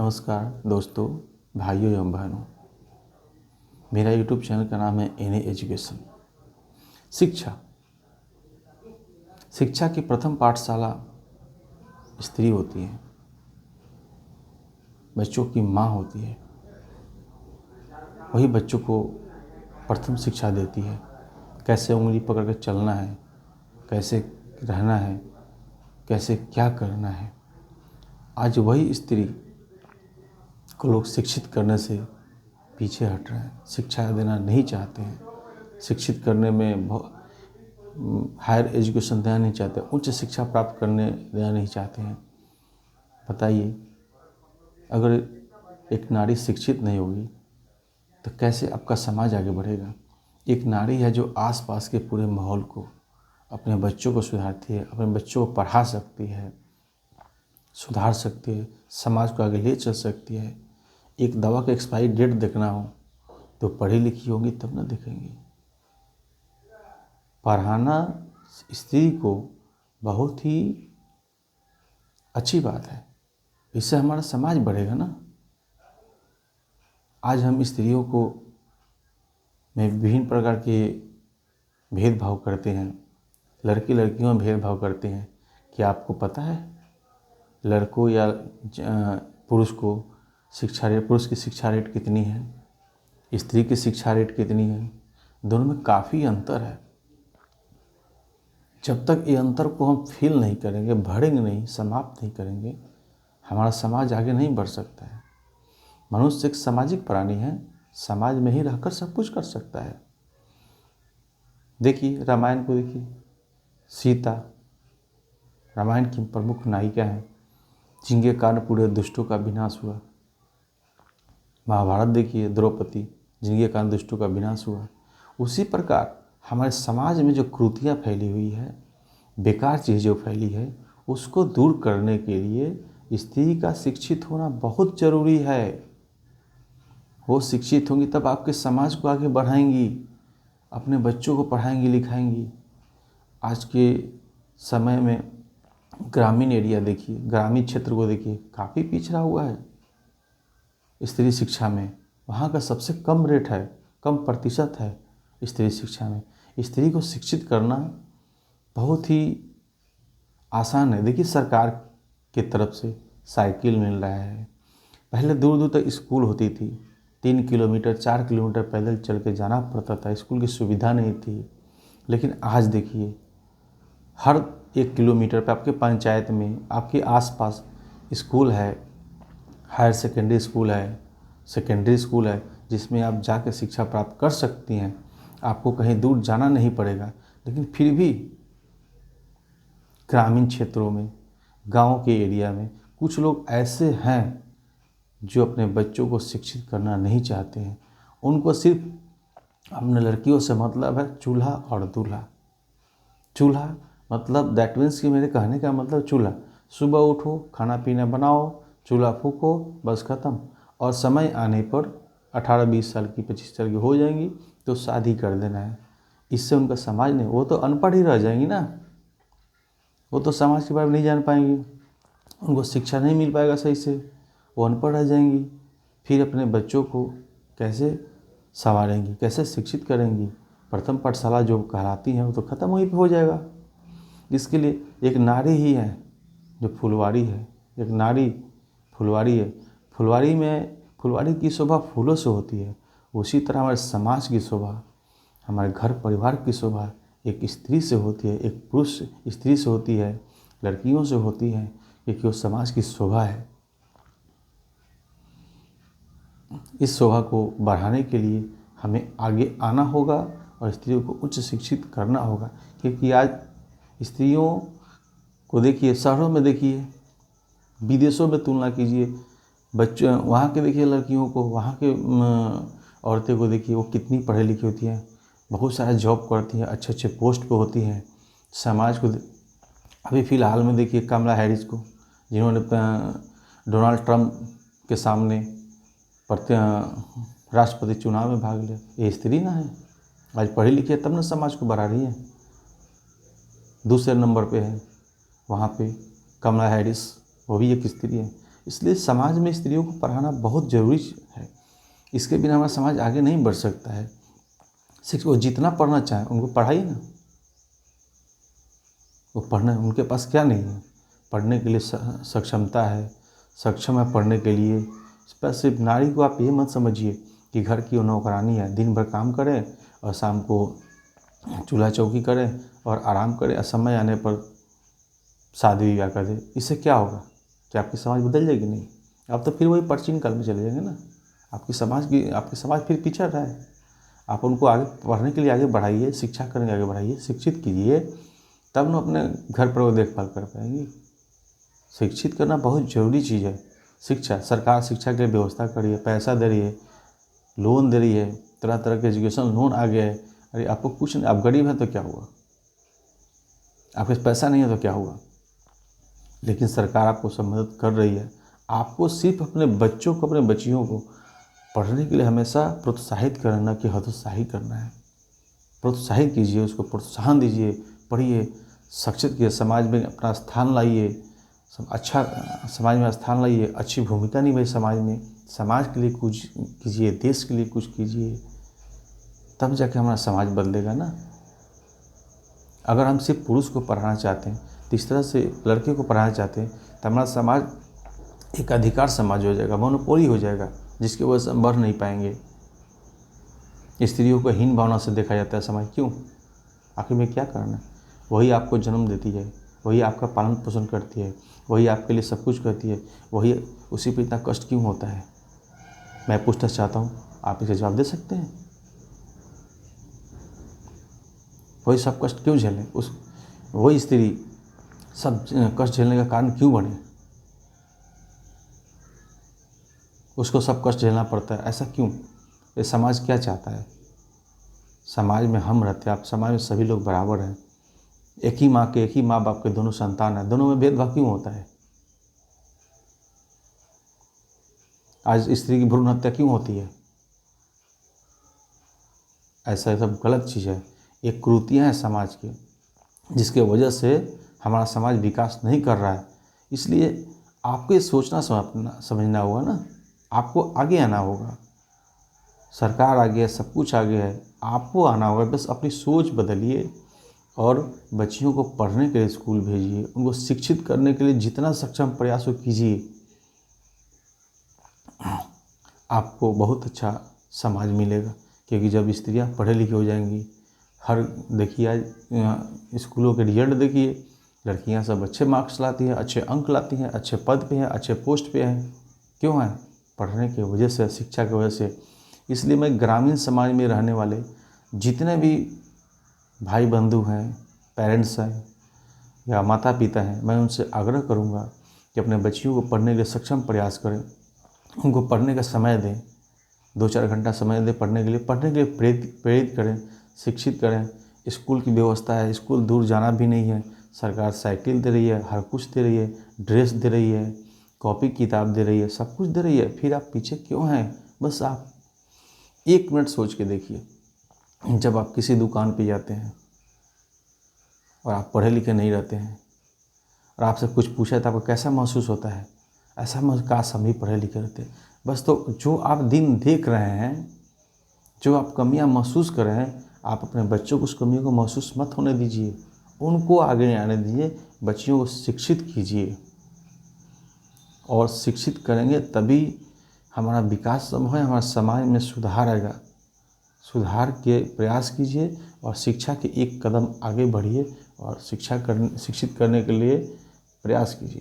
नमस्कार दोस्तों, भाइयों एवं बहनों। मेरा यूट्यूब चैनल का नाम है एन एजुकेशन। शिक्षा की प्रथम पाठशाला स्त्री होती है, बच्चों की माँ होती है। वही बच्चों को प्रथम शिक्षा देती है, कैसे उंगली पकड़ कर चलना है, कैसे रहना है, कैसे क्या करना है। आज वही स्त्री को लोग शिक्षित करने से पीछे हट रहे हैं, शिक्षा देना नहीं चाहते हैं, शिक्षित करने में हायर एजुकेशन देना नहीं चाहते, उच्च शिक्षा प्राप्त करने देना नहीं चाहते हैं। बताइए, अगर एक नारी शिक्षित नहीं होगी तो कैसे आपका समाज आगे बढ़ेगा। एक नारी है जो आसपास के पूरे माहौल को, अपने बच्चों को सुधारती है, अपने बच्चों को पढ़ा सकती है, सुधार सकती है, समाज को आगे ले चल सकती है। एक दवा का एक्सपायरी डेट देखना हो तो पढ़ी लिखी होगी तब ना देखेंगी। पढ़ाना स्त्री को बहुत ही अच्छी बात है, इससे हमारा समाज बढ़ेगा ना। आज हम स्त्रियों को में विभिन्न प्रकार के भेदभाव करते हैं, लड़की लड़कियों में भेदभाव करते हैं। क्या आपको पता है लड़कों या पुरुष को पुरुष की शिक्षा रेट कितनी है, स्त्री की शिक्षा रेट कितनी है? दोनों में काफ़ी अंतर है। जब तक ये अंतर को हम फील नहीं करेंगे, भरेंगे नहीं, समाप्त नहीं करेंगे, हमारा समाज आगे नहीं बढ़ सकता है। मनुष्य एक सामाजिक प्राणी है, समाज में ही रहकर सब कुछ कर सकता है। देखिए रामायण को देखिए, सीता रामायण की प्रमुख नायिका है, जिनके कारण पूरे दुष्टों का विनाश हुआ। महाभारत देखिए, द्रौपदी, जिनके कारण दुष्टों का विनाश हुआ। उसी प्रकार हमारे समाज में जो कुरीतियाँ फैली हुई है, बेकार चीज़ जो फैली है, उसको दूर करने के लिए स्त्री का शिक्षित होना बहुत ज़रूरी है। वो शिक्षित होंगी तब आपके समाज को आगे बढ़ाएंगी, अपने बच्चों को पढ़ाएंगी लिखाएंगी। आज के समय में ग्रामीण एरिया देखिए, ग्रामीण क्षेत्र को देखिए, काफ़ी पिछड़ा हुआ है स्त्री शिक्षा में। वहाँ का सबसे कम रेट है, कम प्रतिशत है स्त्री शिक्षा में। स्त्री को शिक्षित करना बहुत ही आसान है। देखिए सरकार की तरफ से साइकिल मिल रहा है। पहले दूर दूर तक स्कूल होती थी, 3 किलोमीटर 4 किलोमीटर पैदल चल के जाना पड़ता था, स्कूल की सुविधा नहीं थी। लेकिन आज देखिए हर 1 किलोमीटर पे आपके पंचायत में, आपके आसपास स्कूल है, हायर सेकेंडरी स्कूल है, सेकेंडरी स्कूल है, जिसमें आप जाकर शिक्षा प्राप्त कर सकती हैं। आपको कहीं दूर जाना नहीं पड़ेगा। लेकिन फिर भी ग्रामीण क्षेत्रों में, गांव के एरिया में कुछ लोग ऐसे हैं जो अपने बच्चों को शिक्षित करना नहीं चाहते हैं। उनको सिर्फ अपने लड़कियों से मतलब है चूल्हा और दूल्हा। चूल्हा मतलब दैट मीन्स कि मेरे कहने का मतलब चूल्हा, सुबह उठो, खाना पीना बनाओ, चूल्हा फूको, बस ख़त्म। और समय आने पर 18-20 साल की, 25 साल की हो जाएंगी तो शादी कर देना है। इससे उनका समाज नहीं, वो तो अनपढ़ ही रह जाएंगी ना, वो तो समाज के बारे में नहीं जान पाएंगी, उनको शिक्षा नहीं मिल पाएगा सही से, वो अनपढ़ रह जाएंगी। फिर अपने बच्चों को कैसे संवारेंगी, कैसे शिक्षित करेंगी? प्रथम पाठशाला जो कहलाती हैं वो तो ख़त्म वहीं पे हो जाएगा। इसके लिए एक नारी ही है जो फुलवारी है, एक नारी फुलवारी है। फुलवारी की शोभा फूलों से होती है। उसी तरह हमारे समाज की शोभा, हमारे घर परिवार की शोभा एक स्त्री से होती है, एक पुरुष स्त्री से होती है, लड़कियों से होती है, क्योंकि वो समाज की शोभा है। इस शोभा को बढ़ाने के लिए हमें आगे आना होगा और स्त्रियों को उच्च शिक्षित करना होगा। क्योंकि आज स्त्रियों को देखिए, शहरों में देखिए, विदेशों में तुलना कीजिए, बच्चों वहाँ के देखिए लड़कियों को, वहाँ के औरतें को देखिए, वो कितनी पढ़ी लिखी होती हैं, बहुत सारा जॉब करती हैं, अच्छे अच्छे पोस्ट पे होती हैं। समाज को अभी फ़िलहाल में देखिए कमला हैरिस को, जिन्होंने डोनाल्ड ट्रंप के सामने राष्ट्रपति चुनाव में भाग लिया, ये स्त्री ना है? आज पढ़ी लिखी है तब ना समाज को बढ़ा रही है। दूसरे नंबर पे है वहाँ पे कमला हैरिस, वो भी एक स्त्री है। इसलिए समाज में स्त्रियों को पढ़ाना बहुत ज़रूरी है। इसके बिना हमारा समाज आगे नहीं बढ़ सकता है। वो जितना पढ़ना चाहें उनको पढ़ाइए ना। वो पढ़ना, उनके पास क्या नहीं है, पढ़ने के लिए सक्षमता है, सक्षम है पढ़ने के लिए। सिर्फ नारी को आप ये मत समझिए कि घर की वो नौकरानी है, दिन भर काम करें और शाम को चूल्हा चौकी करें और आराम करें और समय आने पर शादी विवाह कर दे। इससे क्या होगा? क्या आपकी समाज बदल जाएगी? नहीं, आप तो फिर वही प्राचीन काल में चले जाएंगे ना। आपकी समाज फिर पिछड़ रहा है। आप उनको आगे पढ़ने के लिए आगे बढ़ाइए, शिक्षा करने के आगे बढ़ाइए, शिक्षित कीजिए, तब ना अपने घर पर वो देखभाल कर पाएंगी। शिक्षित करना बहुत ज़रूरी चीज़ है। शिक्षा, सरकार शिक्षा के लिए व्यवस्था कर रही है, पैसा दे रही है, लोन दे रही है, तरह तरह के एजुकेशन लोन आ गया है। अरे आपको कुछ नहीं, आप गरीब हैं तो क्या हुआ, आपके पास पैसा नहीं है तो क्या हुआ, लेकिन सरकार आपको सब मदद कर रही है। आपको सिर्फ अपने बच्चों को, अपने बच्चियों को पढ़ने के लिए हमेशा प्रोत्साहित करना कि हतोत्साहित करना है। प्रोत्साहित कीजिए, उसको प्रोत्साहन दीजिए, पढ़िए, शिक्षित कीजिए, समाज में अपना स्थान लाइए, अच्छा समाज में स्थान लाइए, अच्छी भूमिका निभाइए समाज में, समाज के लिए कुछ कीजिए, देश के लिए कुछ कीजिए, तब जाके हमारा समाज बदलेगा ना। अगर हम सिर्फ पुरुष को पढ़ाना चाहते हैं तो इस तरह से लड़के को पढ़ाना चाहते हैं तो हमारा समाज एक अधिकार समाज हो जाएगा, मोनोपोली हो जाएगा, जिसकी वजह से हम बढ़ नहीं पाएंगे। स्त्रियों को हीन भावना से देखा जाता है समाज। क्यों? आखिर में क्या करना है? वही आपको जन्म देती है, वही आपका पालन पोषण करती है, वही आपके लिए सब कुछ करती है, वही, उसी पर इतना कष्ट क्यों होता है? मैं पूछना चाहता हूँ, आप इसे जवाब दे सकते हैं? वही सब कष्ट क्यों झेलें? वही स्त्री सब कष्ट झेलने का कारण क्यों बने? उसको सब कष्ट झेलना पड़ता है, ऐसा क्यों? ये समाज क्या चाहता है? समाज में हम रहते हैं, आप समाज में सभी लोग बराबर हैं, एक ही माँ बाप के दोनों संतान हैं, दोनों में भेदभाव क्यों होता है? आज स्त्री की भ्रूण हत्या क्यों होती है? ऐसा सब गलत चीज़ है, ये कुरीतियाँ हैं समाज की, जिसके वजह से हमारा समाज विकास नहीं कर रहा है। इसलिए आपको ये सोचना समझना होगा ना, आपको आगे आना होगा। सरकार आगे है, सब कुछ आगे है, आपको आना होगा। बस अपनी सोच बदलिए और बच्चियों को पढ़ने के लिए स्कूल भेजिए, उनको शिक्षित करने के लिए जितना सक्षम प्रयास हो कीजिए। आपको बहुत अच्छा समाज मिलेगा, क्योंकि जब स्त्रियां पढ़े लिखे हो जाएंगी, देखिए आज स्कूलों के रिजल्ट देखिए, लड़कियां सब अच्छे मार्क्स लाती हैं, अच्छे अंक लाती हैं, अच्छे पद पे हैं, अच्छे पोस्ट पे हैं। क्यों हैं? पढ़ने की वजह से, शिक्षा की वजह से। इसलिए मैं ग्रामीण समाज में रहने वाले जितने भी भाई बंधु हैं, पेरेंट्स हैं या माता पिता हैं, मैं उनसे आग्रह करूंगा कि अपने बच्चियों को पढ़ने के लिए सक्षम प्रयास करें, उनको पढ़ने का समय दें, 2-4 घंटा समय दें पढ़ने के लिए प्रेरित करें, शिक्षित करें। स्कूल की व्यवस्था है, स्कूल दूर जाना भी नहीं है, सरकार साइकिल दे रही है, हर कुछ दे रही है, ड्रेस दे रही है, कॉपी किताब दे रही है, सब कुछ दे रही है, फिर आप पीछे क्यों हैं? बस आप 1 मिनट सोच के देखिए, जब आप किसी दुकान पे जाते हैं और आप पढ़े लिखे नहीं रहते हैं और आपसे कुछ पूछा तो आपको कैसा महसूस होता है? ऐसा काश हम भी पढ़े लिखे रहते। बस तो जो आप दिन देख रहे हैं, जो आप कमियां महसूस कर रहे हैं, आप अपने बच्चों को उस कमियों को महसूस मत होने दीजिए, उनको आगे आने दीजिए, बच्चियों को शिक्षित कीजिए। और शिक्षित करेंगे तभी हमारा विकास संभव है, हमारे समाज में सुधार आएगा। सुधार के प्रयास कीजिए और शिक्षा के एक कदम आगे बढ़िए और शिक्षित करने के लिए प्रयास कीजिए।